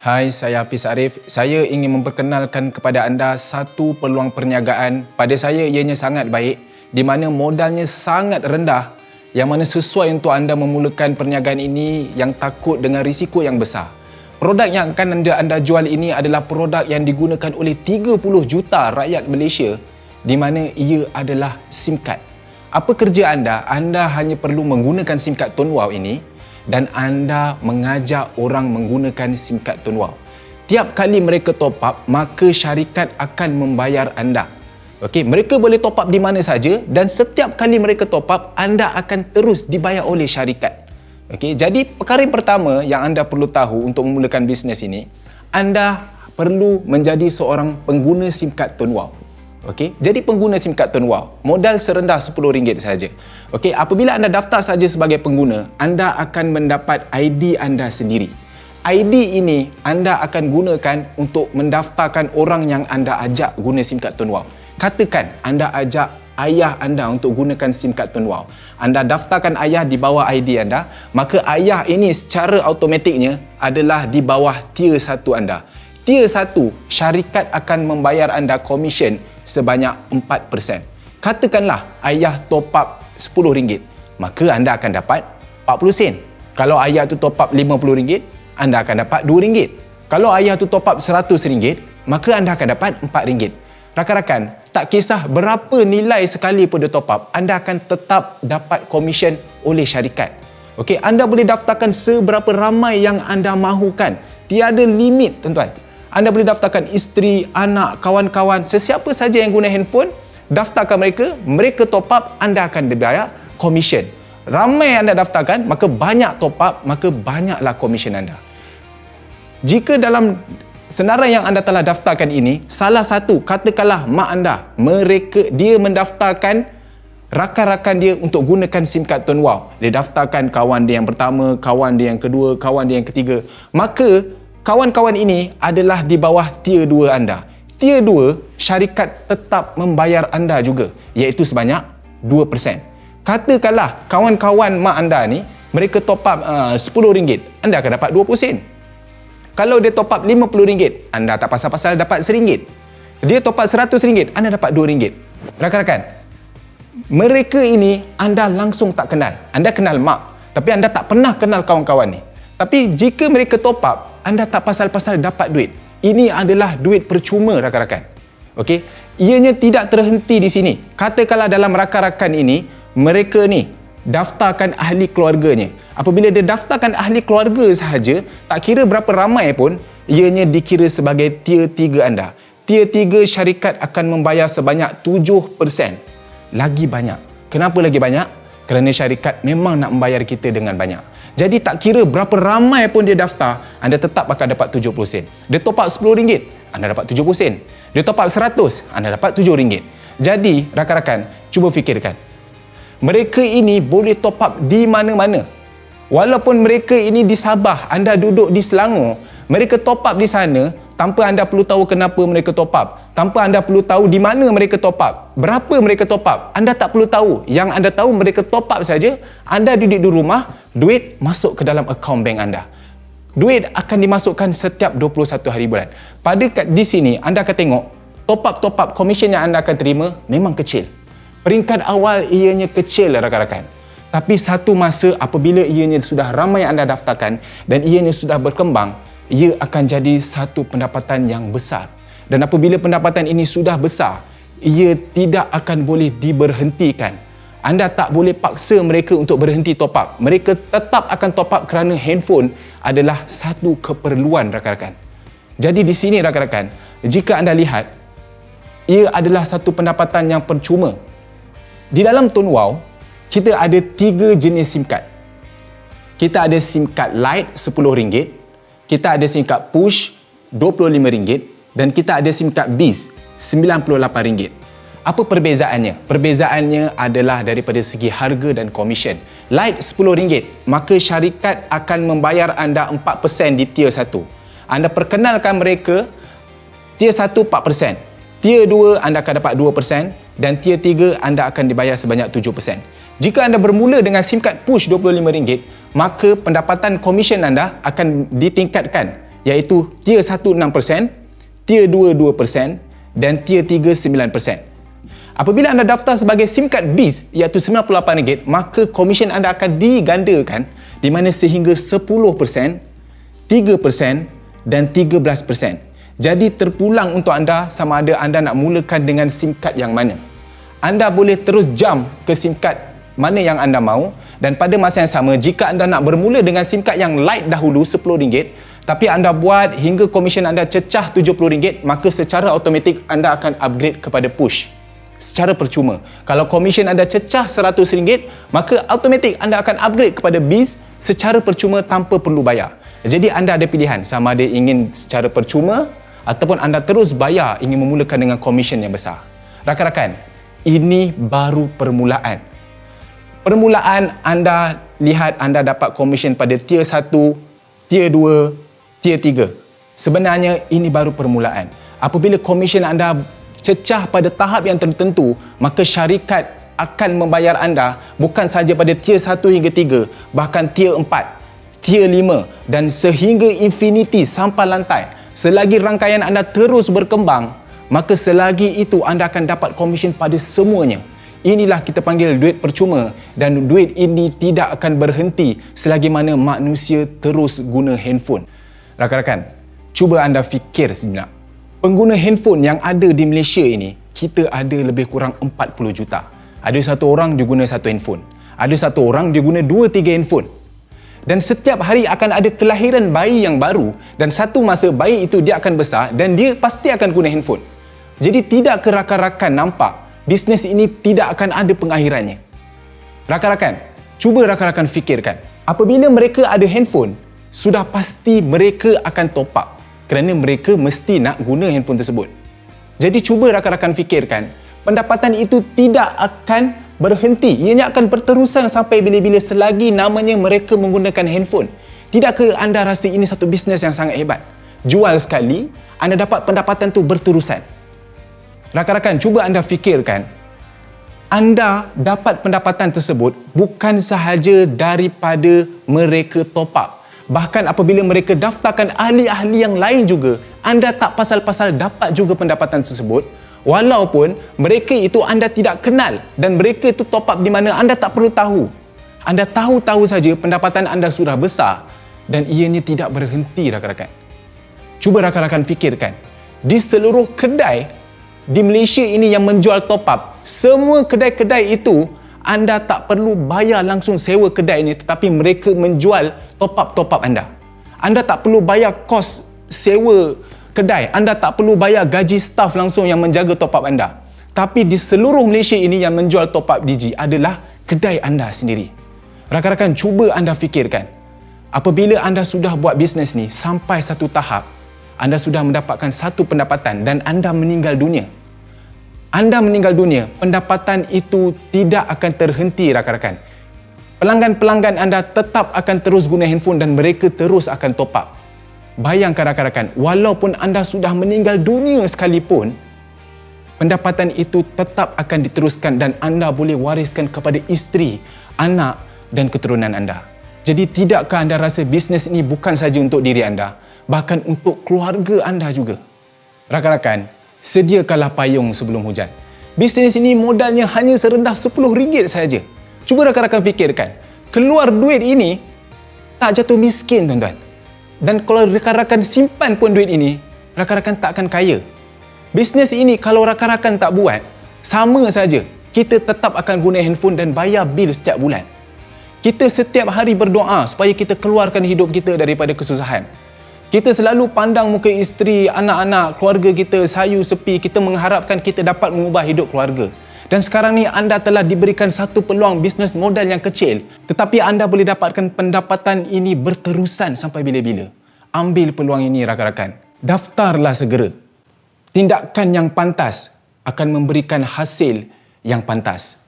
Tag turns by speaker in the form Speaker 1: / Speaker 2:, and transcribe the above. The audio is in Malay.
Speaker 1: Hai, saya Hafiz Arif. Saya ingin memperkenalkan kepada anda satu peluang perniagaan. Pada saya ianya sangat baik di mana modalnya sangat rendah yang mana sesuai untuk anda memulakan perniagaan ini yang takut dengan risiko yang besar. Produk yang akan anda jual ini adalah produk yang digunakan oleh 30 juta rakyat Malaysia di mana ia adalah SIM card. Apa kerja anda? Anda hanya perlu menggunakan SIM card Tun Wow ini dan anda mengajak orang menggunakan SIM card Tun Wow. Tiap kali mereka top up, maka syarikat akan membayar anda. Okey, mereka boleh top up di mana saja dan setiap kali mereka top up, anda akan terus dibayar oleh syarikat. Okey, jadi perkara yang pertama yang anda perlu tahu untuk memulakan bisnes ini, anda perlu menjadi seorang pengguna SIM card Tun Wow. Okey, jadi pengguna SIM card Tun Wow, modal serendah RM10 sahaja. Okey, apabila anda daftar saja sebagai pengguna, anda akan mendapat ID anda sendiri. ID ini anda akan gunakan untuk mendaftarkan orang yang anda ajak guna SIM card Tun Wow. Katakan anda ajak ayah anda untuk gunakan SIM card Tun Wow. Anda daftarkan ayah di bawah ID anda, maka ayah ini secara automatiknya adalah di bawah tier 1 anda. Tier 1, syarikat akan membayar anda komisen sebanyak 4%. Katakanlah ayah top up RM10, maka anda akan dapat 40 sen. Kalau ayah tu top up RM50, anda akan dapat RM2. Kalau ayah tu top up RM100, maka anda akan dapat RM4. Rakan-rakan, tak kisah berapa nilai sekali pun dia top up, anda akan tetap dapat komisen oleh syarikat. Okey, anda boleh daftarkan seberapa ramai yang anda mahukan. Tiada limit, tuan-tuan. Anda boleh daftarkan isteri, anak, kawan-kawan, sesiapa saja yang guna handphone, daftarkan mereka top up, anda akan dibayar komisen. Ramai anda daftarkan, maka banyak top up, maka banyaklah komisen anda. Jika dalam senarai yang anda telah daftarkan ini, salah satu, katakanlah mak anda, dia mendaftarkan rakan-rakan dia untuk gunakan SIM card Tun Wow. Dia daftarkan kawan dia yang pertama, kawan dia yang kedua, kawan dia yang ketiga. Maka kawan-kawan ini adalah di bawah tier 2 anda. Tier 2, syarikat tetap membayar anda juga, iaitu sebanyak 2%. Katakanlah kawan-kawan mak anda ni, mereka top up RM10, anda akan dapat 20 sen. Kalau dia top up RM50, anda tak pasal-pasal dapat RM1. Dia top up RM100, anda dapat RM2. Rakan-rakan, mereka ini anda langsung tak kenal. Anda kenal mak, tapi anda tak pernah kenal kawan-kawan ni. Tapi jika mereka top up, anda tak pasal-pasal dapat duit. Ini adalah duit percuma, rakan-rakan. Okey, ianya tidak terhenti di sini. Katakanlah dalam rakan-rakan ini, mereka ni daftarkan ahli keluarganya. Apabila dia daftarkan ahli keluarga sahaja, tak kira berapa ramai pun, ianya dikira sebagai tier 3 anda. Tier 3, syarikat akan membayar sebanyak 7%. Lagi banyak. Kenapa lagi banyak? Kerana syarikat memang nak membayar kita dengan banyak. Jadi tak kira berapa ramai pun dia daftar, anda tetap akan dapat 70 sen. Dia top up RM10, anda dapat 70 sen. Dia top up RM100, anda dapat RM7. Jadi, rakan-rakan, cuba fikirkan. Mereka ini boleh top up di mana-mana. Walaupun mereka ini di Sabah, anda duduk di Selangor, mereka top up di sana tanpa anda perlu tahu kenapa mereka top up. Tanpa anda perlu tahu di mana mereka top up. Berapa mereka top up. Anda tak perlu tahu. Yang anda tahu mereka top up saja. Anda duduk di rumah, duit masuk ke dalam akaun bank anda. Duit akan dimasukkan setiap 21 hari bulan. Di sini, anda akan tengok top up komisen yang anda akan terima memang kecil. Peringkat awal ianya kecil, rakan-rakan. Tapi satu masa apabila ianya sudah ramai yang anda daftarkan dan ianya sudah berkembang, ia akan jadi satu pendapatan yang besar. Dan apabila pendapatan ini sudah besar, ia tidak akan boleh diberhentikan. Anda tak boleh paksa mereka untuk berhenti top up. Mereka tetap akan top up kerana handphone adalah satu keperluan, rakan-rakan. Jadi di sini, rakan-rakan, jika anda lihat, ia adalah satu pendapatan yang percuma. Di dalam Tun Wow, kita ada 3 jenis SIM card. Kita ada SIM card Lite RM10, kita ada SIM card Push RM25 dan kita ada SIM card Biz RM98. Apa perbezaannya? Perbezaannya adalah daripada segi harga dan komisen. Lite RM10, maka syarikat akan membayar anda 4% di tier 1. Anda perkenalkan mereka, tier 1 4%, tier 2 anda akan dapat 2% dan tier 3 anda akan dibayar sebanyak 7%. Jika anda bermula dengan SIM card Push RM25, maka pendapatan komisen anda akan ditingkatkan iaitu tier 1 6%, tier 2 2% dan tier 3 9%. Apabila anda daftar sebagai SIM card BIS iaitu RM98, maka komisen anda akan digandakan di mana sehingga 10%, 3% dan 13%. Jadi terpulang untuk anda sama ada anda nak mulakan dengan SIM card yang mana. Anda boleh terus jump ke SIM card mana yang anda mahu, dan pada masa yang sama jika anda nak bermula dengan SIM card yang light dahulu RM10 tapi anda buat hingga komisen anda cecah RM70, maka secara automatik anda akan upgrade kepada push secara percuma. Kalau komisen anda cecah RM100, maka automatik anda akan upgrade kepada BIS secara percuma tanpa perlu bayar. Jadi anda ada pilihan sama ada ingin secara percuma ataupun anda terus bayar ingin memulakan dengan komisen yang besar. Rakan-rakan, ini baru permulaan. Permulaan anda lihat anda dapat komisen pada tier 1, tier 2, tier 3. Sebenarnya ini baru permulaan. Apabila komisen anda cecah pada tahap yang tertentu, maka syarikat akan membayar anda bukan sahaja pada tier 1 hingga 3, bahkan tier 4, tier 5 dan sehingga infinity sampai lantai. Selagi rangkaian anda terus berkembang, maka selagi itu anda akan dapat komisen pada semuanya. Inilah kita panggil duit percuma, dan duit ini tidak akan berhenti selagi mana manusia terus guna handphone. Rakan-rakan, cuba anda fikir sejenak. Pengguna handphone yang ada di Malaysia ini, kita ada lebih kurang 40 juta. Ada satu orang dia guna satu handphone. Ada satu orang dia guna 2-3 handphone. Dan setiap hari akan ada kelahiran bayi yang baru, dan satu masa bayi itu dia akan besar dan dia pasti akan guna handphone. Jadi tidak ke rakan-rakan nampak bisnes ini tidak akan ada pengakhirannya. Rakan-rakan, cuba rakan-rakan fikirkan. Apabila mereka ada handphone, sudah pasti mereka akan top up kerana mereka mesti nak guna handphone tersebut. Jadi cuba rakan-rakan fikirkan, pendapatan itu tidak akan berhenti. Ianya akan berterusan sampai bila-bila selagi namanya mereka menggunakan handphone. Tidakkah anda rasa ini satu bisnes yang sangat hebat? Jual sekali, anda dapat pendapatan tu berterusan. Rakan-rakan, cuba anda fikirkan, anda dapat pendapatan tersebut bukan sahaja daripada mereka top up. Bahkan apabila mereka daftarkan ahli-ahli yang lain juga, anda tak pasal-pasal dapat juga pendapatan tersebut, walaupun mereka itu anda tidak kenal dan mereka itu top up di mana anda tak perlu tahu. Anda tahu-tahu saja pendapatan anda sudah besar dan ianya tidak berhenti, rakan-rakan. Cuba rakan-rakan fikirkan, di seluruh kedai di Malaysia ini yang menjual top up, semua kedai-kedai itu anda tak perlu bayar langsung sewa kedai ini, tetapi mereka menjual top up anda. Anda tak perlu bayar kos sewa kedai, anda tak perlu bayar gaji staf langsung yang menjaga top up anda. Tapi di seluruh Malaysia ini yang menjual top up Digi adalah kedai anda sendiri. Rakan-rakan, cuba anda fikirkan, apabila anda sudah buat bisnes ni sampai satu tahap, anda sudah mendapatkan satu pendapatan dan anda meninggal dunia. Anda meninggal dunia, pendapatan itu tidak akan terhenti, rakan-rakan. Pelanggan-pelanggan anda tetap akan terus guna handphone dan mereka terus akan top up. Bayangkan rakan-rakan, walaupun anda sudah meninggal dunia sekalipun, pendapatan itu tetap akan diteruskan dan anda boleh wariskan kepada isteri, anak dan keturunan anda. Jadi tidakkah anda rasa bisnes ini bukan saja untuk diri anda, bahkan untuk keluarga anda juga? Rakan-rakan, sediakanlah payung sebelum hujan. Bisnes ini modalnya hanya serendah RM10 saja. Cuba rakan-rakan fikirkan, keluar duit ini tak jatuh miskin, tuan-tuan. Dan kalau rakan-rakan simpan pun duit ini, rakan-rakan tak akan kaya. Bisnes ini kalau rakan-rakan tak buat, sama saja kita tetap akan guna handphone dan bayar bil setiap bulan. Kita setiap hari berdoa supaya kita keluarkan hidup kita daripada kesusahan. Kita selalu pandang muka isteri, anak-anak, keluarga kita sayu sepi. Kita mengharapkan kita dapat mengubah hidup keluarga. Dan sekarang ni anda telah diberikan satu peluang bisnes modal yang kecil, tetapi anda boleh dapatkan pendapatan ini berterusan sampai bila-bila. Ambil peluang ini, rakan-rakan. Daftarlah segera. Tindakan yang pantas akan memberikan hasil yang pantas.